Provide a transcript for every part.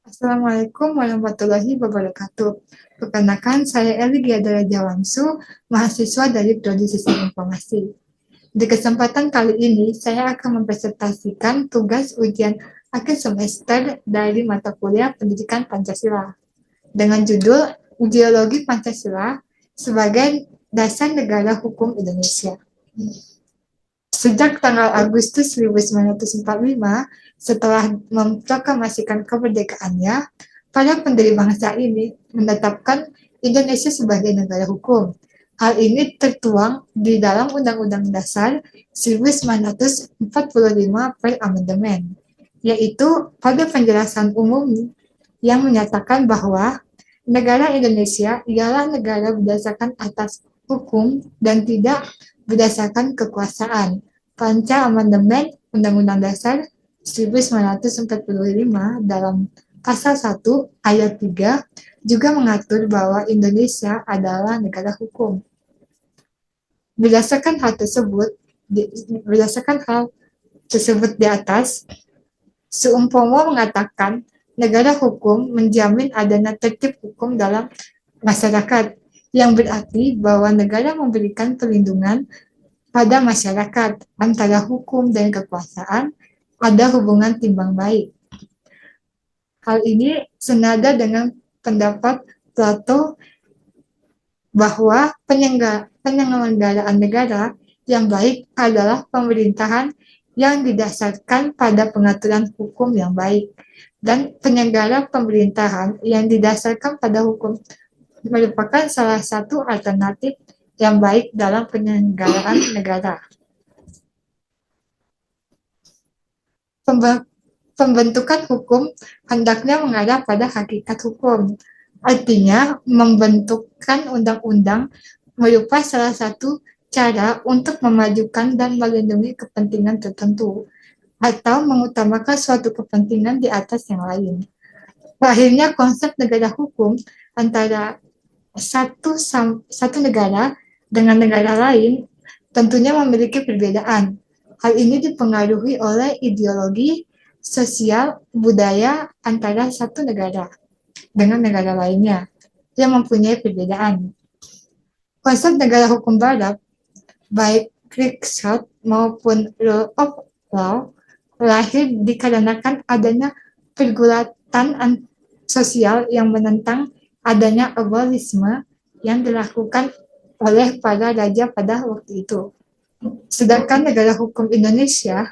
Assalamualaikum warahmatullahi wabarakatuh. Perkenalkan, saya Eli Giadara Jawansu, mahasiswa dari Prodi Sistem Informasi. Di kesempatan kali ini, saya akan mempresentasikan tugas ujian akhir semester dari mata kuliah Pendidikan Pancasila dengan judul Ideologi Pancasila sebagai Dasar Negara Hukum Indonesia. Sejak tanggal Agustus 1945, setelah memproklamasikan kemerdekaannya, para pendiri bangsa ini menetapkan Indonesia sebagai negara hukum. Hal ini tertuang di dalam Undang-Undang Dasar 1945 per amandemen, yaitu pada penjelasan umum yang menyatakan bahwa negara Indonesia ialah negara berdasarkan atas hukum dan tidak berdasarkan kekuasaan. Panca Amandemen Undang-Undang Dasar 1945 dalam pasal 1 ayat 3 juga mengatur bahwa Indonesia adalah negara hukum. Berdasarkan hal tersebut di atas, seumpama mengatakan negara hukum menjamin adanya tertib hukum dalam masyarakat, yang berarti bahwa negara memberikan perlindungan pada masyarakat. Antara hukum dan kekuasaan ada hubungan timbang baik. Hal ini senada dengan pendapat Plato bahwa penyelenggaraan negara yang baik adalah pemerintahan yang didasarkan pada pengaturan hukum yang baik, dan penyelenggara pemerintahan yang didasarkan pada hukum merupakan salah satu alternatif yang baik dalam penyelenggaraan negara. Pembentukan hukum hendaknya mengarah pada hakikat hukum. Artinya, membentukkan undang-undang merupakan salah satu cara untuk memajukan dan melindungi kepentingan tertentu, atau mengutamakan suatu kepentingan di atas yang lain. Akhirnya, konsep negara hukum antara satu negara dengan negara lain tentunya memiliki perbedaan. Hal ini dipengaruhi oleh ideologi, sosial, budaya antara satu negara dengan negara lainnya yang mempunyai perbedaan. Konsep negara hukum barat, baik Kriegsrat maupun Rule of Law, lahir dikarenakan adanya pergulatan sosial yang menentang adanya abolisme yang dilakukan oleh para raja pada waktu itu. Sedangkan negara hukum Indonesia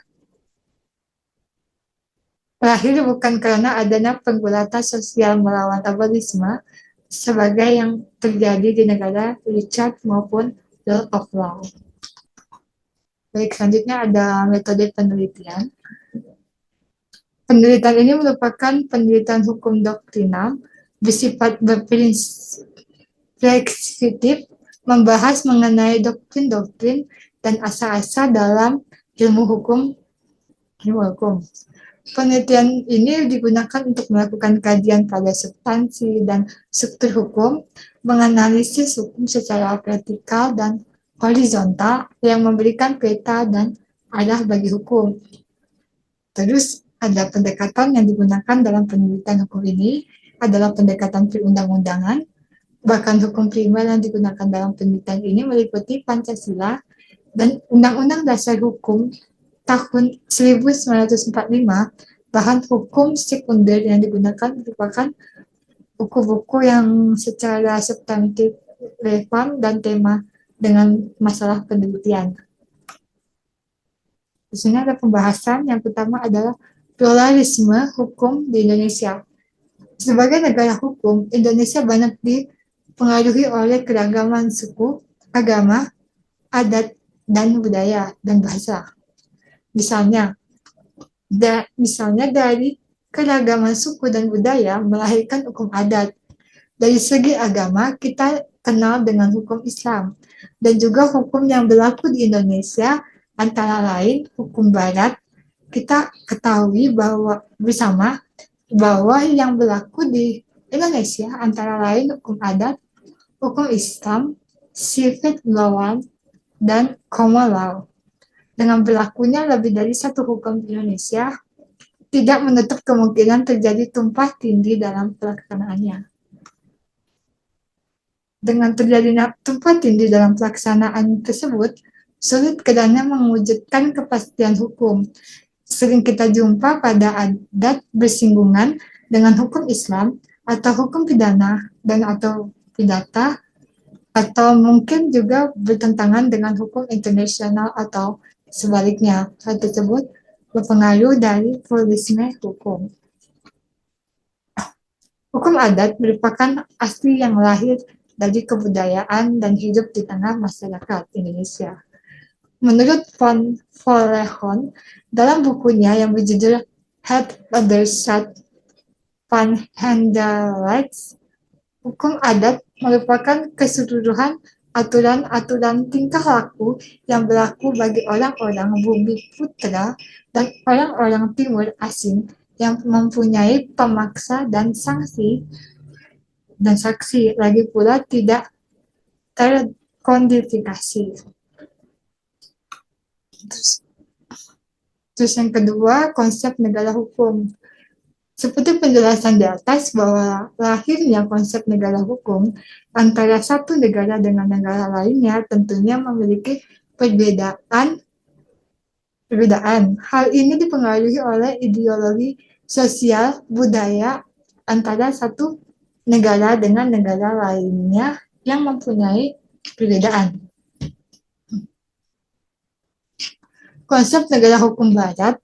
lahir bukan karena adanya penggulatan sosial melawan abolisme sebagai yang terjadi di negara Richard maupun Rule of Law. Baik, selanjutnya ada metode penelitian. Penelitian ini merupakan penelitian hukum doktrinal bersifat berprinsip, membahas mengenai doktrin-doktrin dan asal-asal dalam ilmu hukum. Penelitian ini digunakan untuk melakukan kajian pada substansi dan struktur hukum, menganalisis hukum secara vertikal dan horizontal yang memberikan peta dan arah bagi hukum. Terus ada pendekatan yang digunakan dalam penelitian hukum ini adalah pendekatan perundang-undangan. Bahkan hukum primer yang digunakan dalam penelitian ini meliputi Pancasila dan Undang-Undang Dasar Hukum tahun 1945. Bahan hukum sekunder yang digunakan merupakan buku-buku yang secara substantif relevan dan tema dengan masalah penelitian. Di sini ada pembahasan. Yang pertama adalah pluralisme hukum di Indonesia. Sebagai negara hukum, Indonesia banyak dipengaruhi oleh keragaman suku, agama, adat, dan budaya dan bahasa. Misalnya dari keragaman suku dan budaya melahirkan hukum adat. Dari segi agama, kita kenal dengan hukum Islam, dan juga hukum yang berlaku di Indonesia antara lain hukum Barat. Kita ketahui bersama bahwa yang berlaku di Indonesia antara lain hukum adat, hukum Islam, civil law, dan common law. Dengan berlakunya lebih dari satu hukum di Indonesia, tidak menutup kemungkinan terjadi tumpah tindih dalam pelaksanaannya. Dengan terjadinya tumpah tindih dalam pelaksanaan tersebut, sulit kiranya mewujudkan kepastian hukum. Sering kita jumpa pada adat bersinggungan dengan hukum Islam atau hukum pidana dan atau pidata, atau mungkin juga bertentangan dengan hukum internasional atau sebaliknya. Hal tersebut berpengaruh dari pluralisme hukum. Hukum adat merupakan asli yang lahir dari kebudayaan dan hidup di tengah masyarakat Indonesia. Menurut von Vollenhoven, dalam bukunya yang berjudul Had Others Shut van Handelites, hukum adat merupakan keseluruhan aturan-aturan tingkah laku yang berlaku bagi orang-orang bumi putra dan orang-orang timur asing yang mempunyai pemaksa dan saksi, lagi pula tidak terkodifikasi. Terus yang kedua, konsep negara hukum. Seperti penjelasan di atas bahwa lahirnya konsep negara hukum antara satu negara dengan negara lainnya tentunya memiliki perbedaan. Hal ini dipengaruhi oleh ideologi sosial budaya antara satu negara dengan negara lainnya yang mempunyai perbedaan. Konsep negara hukum barat,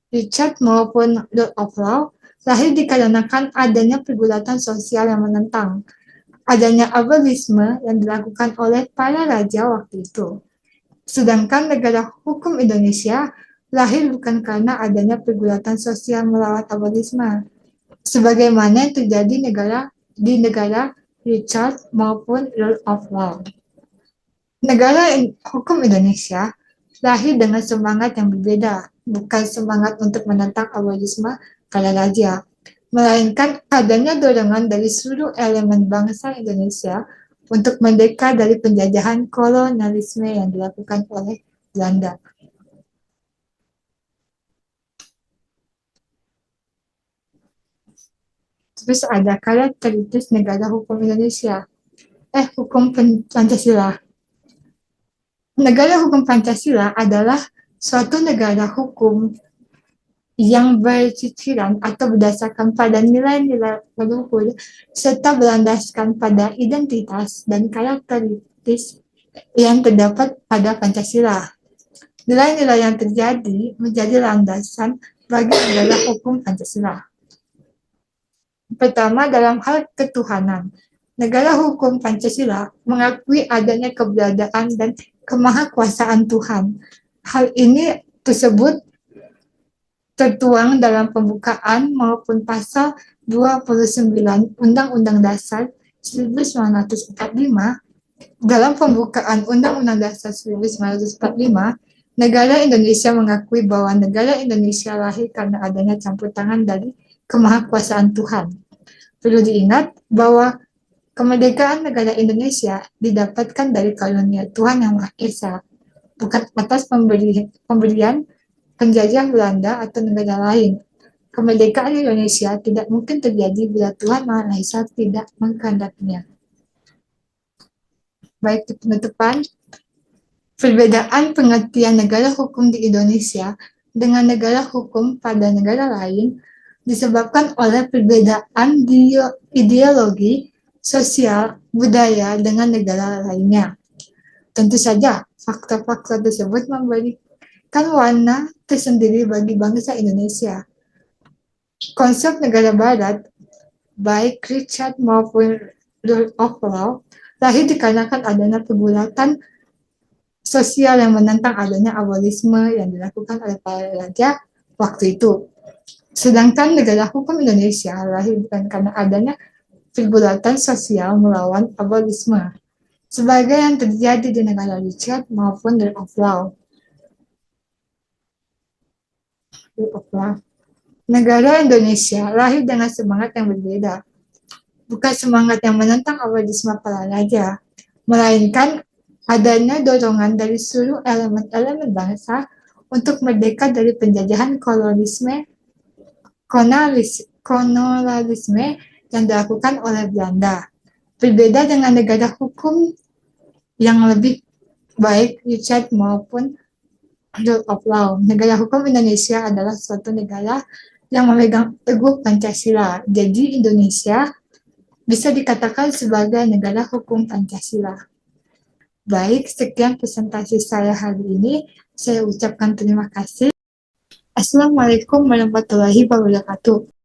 Richard maupun Rule of Law, lahir dikarenakan adanya pergulatan sosial yang menentang adanya abolisme yang dilakukan oleh para raja waktu itu. Sedangkan negara hukum Indonesia lahir bukan karena adanya pergulatan sosial melawan abolisme, sebagaimana yang terjadi di negara Richard maupun Rule of Law. Negara hukum Indonesia lahir dengan semangat yang berbeda, bukan semangat untuk menentang abolisme kala raja, melainkan adanya dorongan dari seluruh elemen bangsa Indonesia untuk merdeka dari penjajahan kolonialisme yang dilakukan oleh Belanda. Terus ada karakteristik negara hukum Indonesia. Hukum Pancasila. Negara hukum Pancasila adalah suatu negara hukum yang berciciran atau berdasarkan pada nilai-nilai leluhur serta berlandaskan pada identitas dan karakteristik yang terdapat pada Pancasila. Nilai-nilai yang terjadi menjadi landasan bagi negara hukum Pancasila. Pertama, dalam hal ketuhanan. Negara hukum Pancasila mengakui adanya keberadaan dan kemahakuasaan Tuhan. Hal ini tersebut tertuang dalam pembukaan maupun pasal 29 Undang-Undang Dasar 1945. Dalam pembukaan Undang-Undang Dasar 1945, negara Indonesia mengakui bahwa negara Indonesia lahir karena adanya campur tangan dari kemahakuasaan Tuhan. Perlu diingat bahwa kemerdekaan negara Indonesia didapatkan dari karunia Tuhan Yang Maha Esa, bukan atas pemberian penjajah Belanda atau negara lain. Kemerdekaan Indonesia tidak mungkin terjadi bila Tuhan Maha Esa tidak mengkehendakinya. Baik, di penutupan, perbedaan pengertian negara hukum di Indonesia dengan negara hukum pada negara lain disebabkan oleh perbedaan ideologi, sosial, budaya dengan negara lainnya. Tentu saja, faktor-faktor tersebut memberikan warna tersendiri bagi bangsa Indonesia. Konsep negara barat, baik Richard maupun Rule of Law, lahir dikarenakan adanya pergulatan sosial yang menentang adanya abolisme yang dilakukan oleh para raja waktu itu. Sedangkan negara hukum Indonesia lahir bukan karena adanya pergulatan sosial melawan abolisme, sebagai yang terjadi di negara Richard maupun Rule of Law. Negara Indonesia lahir dengan semangat yang berbeda, bukan semangat yang menentang abolisme para raja, melainkan adanya dorongan dari seluruh elemen-elemen bangsa untuk merdeka dari penjajahan kolonialisme kolonialisme yang dilakukan oleh Belanda. Berbeda dengan negara hukum yang lebih baik Richard maupun rule of law. Negara hukum Indonesia adalah suatu negara yang memegang teguh Pancasila. Jadi Indonesia bisa dikatakan sebagai negara hukum Pancasila. Baik, sekian presentasi saya hari ini. Saya ucapkan terima kasih. Assalamualaikum warahmatullahi wabarakatuh.